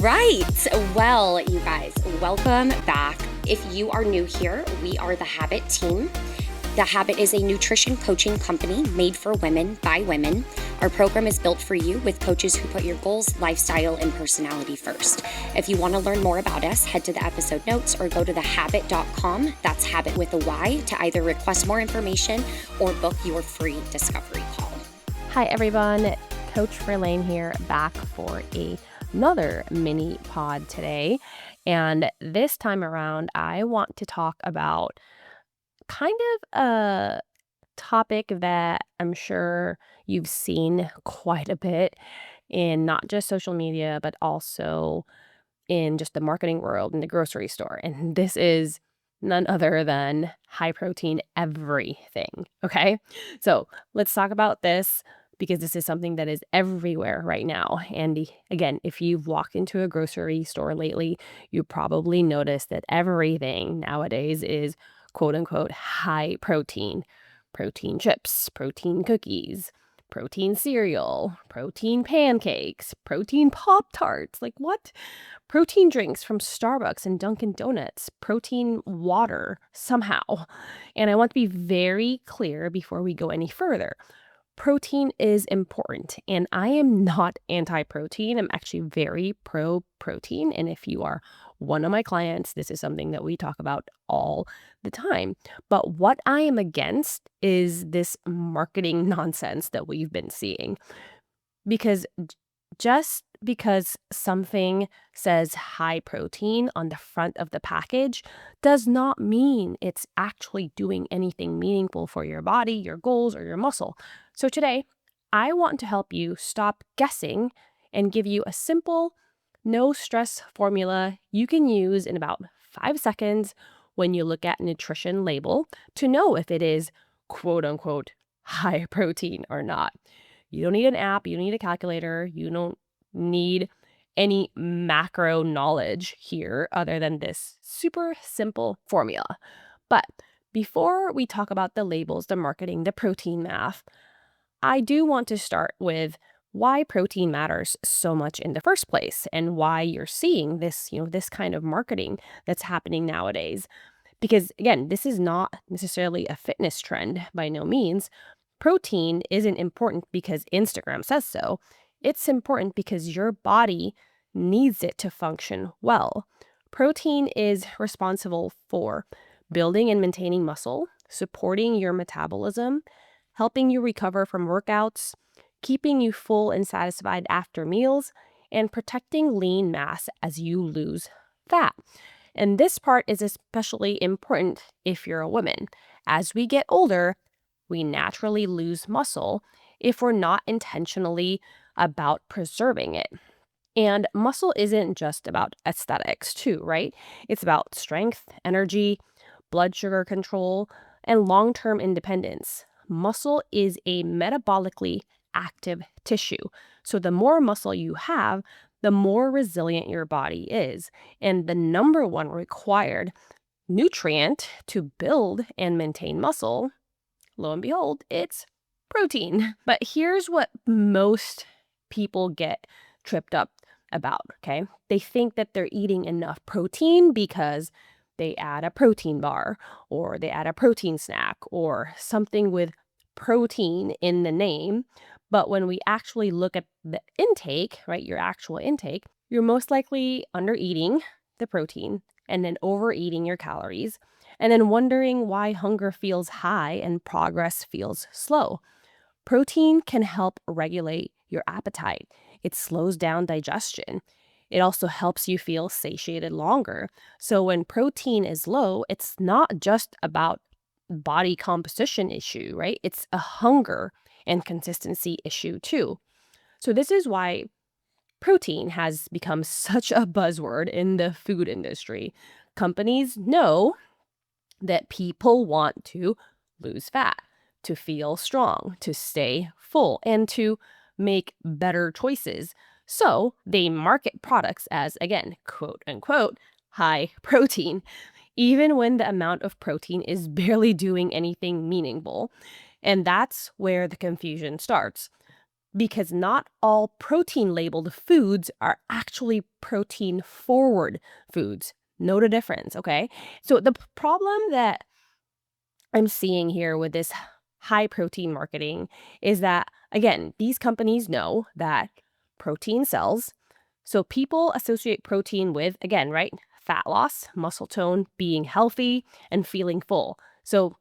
right. Well, you guys, welcome back. If you are new here, we are the Habit team. The Habit is a nutrition coaching company made for women by women. Our program is built for you with coaches who put your goals, lifestyle, and personality first. If you want to learn more about us, head to the episode notes or go to thehabit.com. That's habit with a Y to either request more information or book your free discovery call. Hi, everyone. Coach Fairlane here, back for another mini pod today. And this time around, I want to talk about kind of a topic that I'm sure you've seen quite a bit in not just social media, but also in just the marketing world in the grocery store. And this is none other than high protein everything. Okay. So let's talk about this because this is something that is everywhere right now. And again, if you've walked into a grocery store lately, you probably noticed that everything nowadays is quote unquote high protein. Protein chips, protein cookies, protein cereal, protein pancakes, protein Pop-Tarts. Like what? Protein drinks from Starbucks and Dunkin' Donuts, protein water somehow. And I want to be very clear before we go any further. Protein is important, and I am not anti-protein. I'm actually very pro-protein, and if you are one of my clients, this is something that we talk about all the time. But what I am against is this marketing nonsense that we've been seeing. Because just because something says high protein on the front of the package does not mean it's actually doing anything meaningful for your body, your goals, or your muscle. So today, I want to help you stop guessing and give you a simple, no stress formula you can use in about 5 seconds when you look at a nutrition label to know if it is quote unquote high protein or not. You don't need an app, you don't need a calculator, you don't need any macro knowledge here other than this super simple formula. But before we talk about the labels, the marketing, the protein math, I do want to start with why protein matters so much in the first place and why you're seeing this, this kind of marketing that's happening nowadays. Because again, this is not necessarily a fitness trend by no means. Protein isn't important because Instagram says so. It's important because your body needs it to function well. Protein is responsible for building and maintaining muscle, supporting your metabolism, helping you recover from workouts, keeping you full and satisfied after meals, and protecting lean mass as you lose fat. And this part is especially important if you're a woman. As we get older, we naturally lose muscle if we're not intentionally about preserving it. And muscle isn't just about aesthetics too, right? It's about strength, energy, blood sugar control, and long-term independence. Muscle is a metabolically active tissue. So the more muscle you have, the more resilient your body is. And the number one required nutrient to build and maintain muscle, lo and behold, it's protein. But here's what most people get tripped up about, okay? They think that they're eating enough protein because they add a protein bar or they add a protein snack or something with protein in the name. But when we actually look at the intake, right, your actual intake, you're most likely under eating the protein and then overeating your calories, and then wondering why hunger feels high and progress feels slow. Protein can help regulate your appetite. It slows down digestion. It also helps you feel satiated longer. So when protein is low, it's not just about body composition issue, right? It's a hunger and consistency issue too. So this is why protein has become such a buzzword in the food industry. Companies know that people want to lose fat, to feel strong, to stay full, and to make better choices. So they market products as, again, quote unquote, high protein, even when the amount of protein is barely doing anything meaningful. And that's where the confusion starts. because not all protein labeled foods are actually protein forward foods. Note a difference, okay? So the problem that I'm seeing here with this high protein marketing is that, again, these companies know that protein sells. So people associate protein with, again, right, fat loss, muscle tone, being healthy, and feeling full. So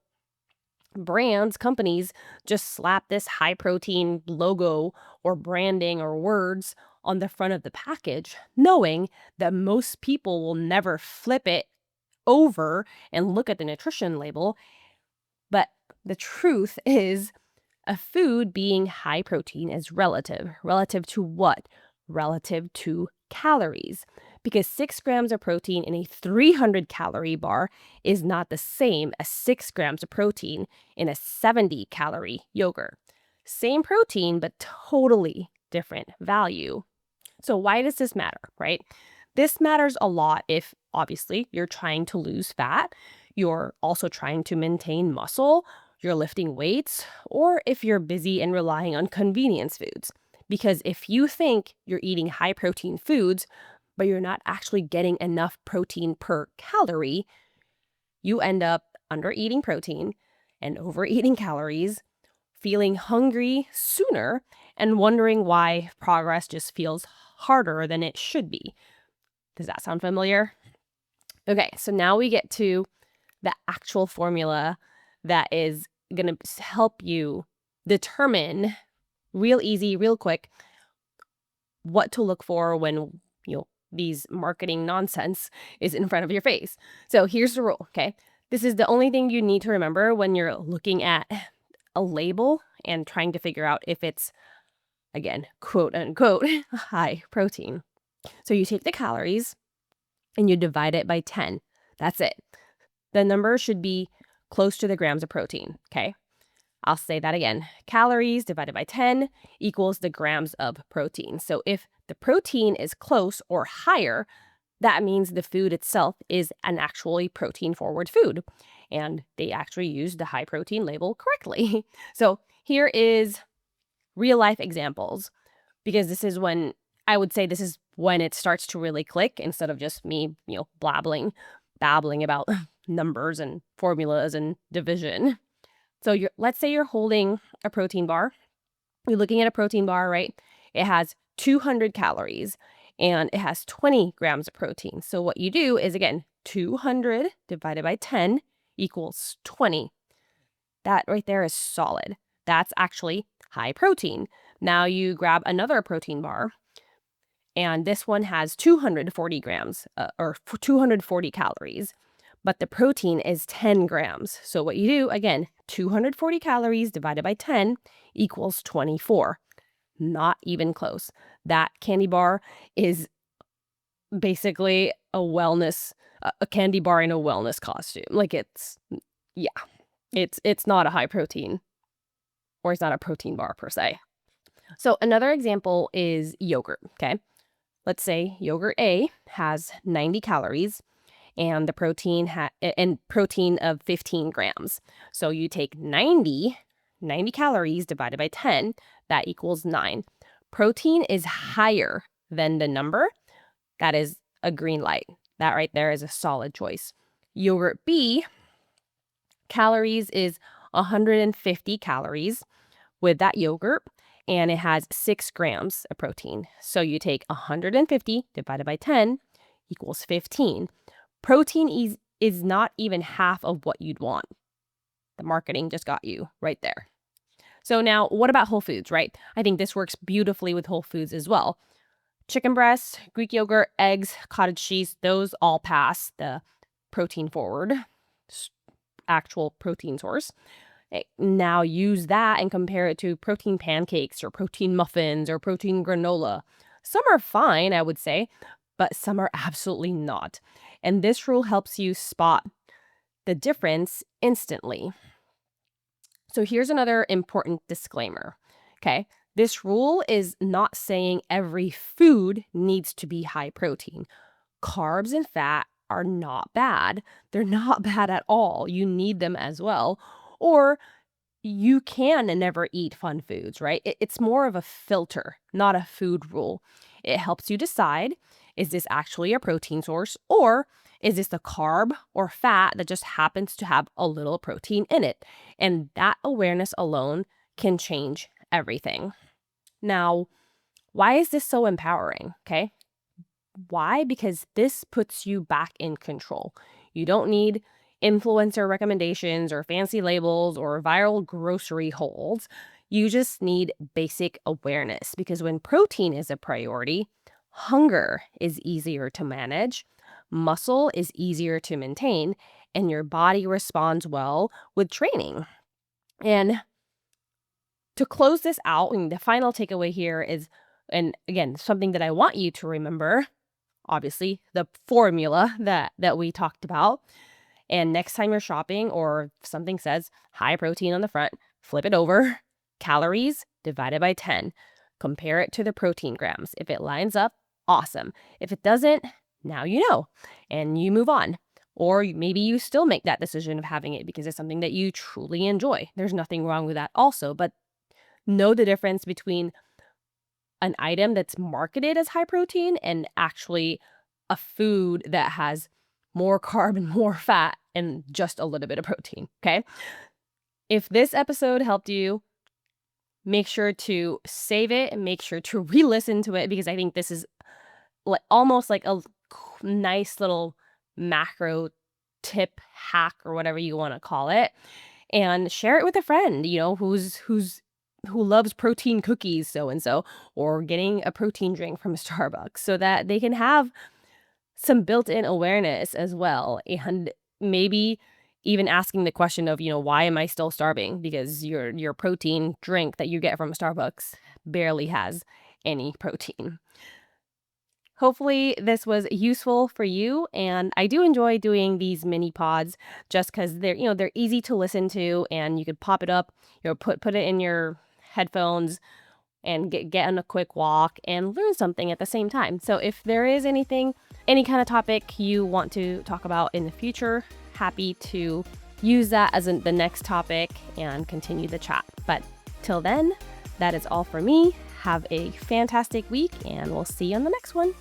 brands, companies just slap this high protein logo or branding or words on the front of the package, knowing that most people will never flip it over and look at the nutrition label. But the truth is, a food being high protein is relative. Relative to what? Relative to calories. Because 6 grams of protein in a 300 calorie bar is not the same as 6 grams of protein in a 70 calorie yogurt. Same protein, but totally different value. So, why does this matter, right? This matters a lot if, obviously, you're trying to lose fat, you're also trying to maintain muscle, you're lifting weights, or if you're busy and relying on convenience foods. Because if you think you're eating high protein foods, but you're not actually getting enough protein per calorie, you end up under eating protein and overeating calories, feeling hungry sooner, and wondering why progress just feels harder than it should be. Does that sound familiar? Okay, so now we get to the actual formula that is going to help you determine real easy, real quick, what to look for when, these marketing nonsense is in front of your face. So here's the rule, okay? This is the only thing you need to remember when you're looking at a label and trying to figure out if it's, again, quote unquote, high protein. So you take the calories and you divide it by 10. That's it. The number should be close to the grams of protein, okay? I'll say that again. Calories divided by 10 equals the grams of protein. So if the protein is close or higher, that means the food itself is an actually protein forward food. And they actually used the high protein label correctly. So here is real life examples, because this is when I would say this is when it starts to really click instead of just me, babbling about numbers and formulas and division. So let's say you're holding a protein bar. You're looking at a protein bar, right? It has 200 calories and it has 20 grams of protein. So what you do is, again, 200 divided by 10 equals 20. That right there is solid. That's actually high protein. Now you grab another protein bar, and this one has 240 grams or 240 calories, but the protein is 10 grams. So what you do, again, 240 calories divided by 10 equals 24. Not even close. That candy bar is basically a candy bar in a wellness costume. Like it's not a high protein, or it's not a protein bar per se. So another example is yogurt, okay? Let's say yogurt A has 90 calories and the protein of 15 grams. So you take 90 calories divided by 10, that equals 9. Protein is higher than the number. That is a green light. That right there is a solid choice. Yogurt B, calories is 150 calories with that yogurt, and it has 6 grams of protein. So you take 150 divided by 10 equals 15. Protein is not even half of what you'd want. The marketing just got you right there. So now, what about whole foods, right? I think this works beautifully with whole foods as well. Chicken breast, Greek yogurt, eggs, cottage cheese, those all pass the protein forward, actual protein source. Now use that and compare it to protein pancakes or protein muffins or protein granola. Some are fine, I would say, but some are absolutely not. And this rule helps you spot the difference instantly. So here's another important disclaimer, okay? This rule is not saying every food needs to be high protein. Carbs and fat are not bad. They're not bad at all. You need them as well. Or you can never eat fun foods, right? It's more of a filter, not a food rule. It helps you decide, is this actually a protein source, or is this a carb or fat that just happens to have a little protein in it? And that awareness alone can change everything. Now, why is this so empowering? Okay. Why? Because this puts you back in control. You don't need influencer recommendations or fancy labels or viral grocery hauls. You just need basic awareness, because when protein is a priority, hunger is easier to manage, muscle is easier to maintain, and your body responds well with training. And to close this out, and the final takeaway here is, and again, something that I want you to remember, obviously, the formula that we talked about. And next time you're shopping or something says high protein on the front, flip it over, calories divided by 10. Compare it to the protein grams. If it lines up, awesome. If it doesn't, now you know, and you move on. Or maybe you still make that decision of having it because it's something that you truly enjoy. There's nothing wrong with that also, but know the difference between an item that's marketed as high protein and actually a food that has more carb and more fat and just a little bit of protein, okay? If this episode helped you, make sure to save it and make sure to re-listen to it, because I think this is almost like a nice little macro tip hack or whatever you want to call it, and share it with a friend, who loves protein cookies, so and so, or getting a protein drink from Starbucks, so that they can have some built-in awareness as well. And maybe even asking the question of, why am I still starving? Because your protein drink that you get from Starbucks barely has any protein. Hopefully this was useful for you, and I do enjoy doing these mini pods just because they're easy to listen to, and you could pop it up, put it in your headphones and get on a quick walk and learn something at the same time. So if there is any kind of topic you want to talk about in the future, happy to use that as the next topic and continue the chat. But till then, that is all for me. Have a fantastic week, and we'll see you on the next one.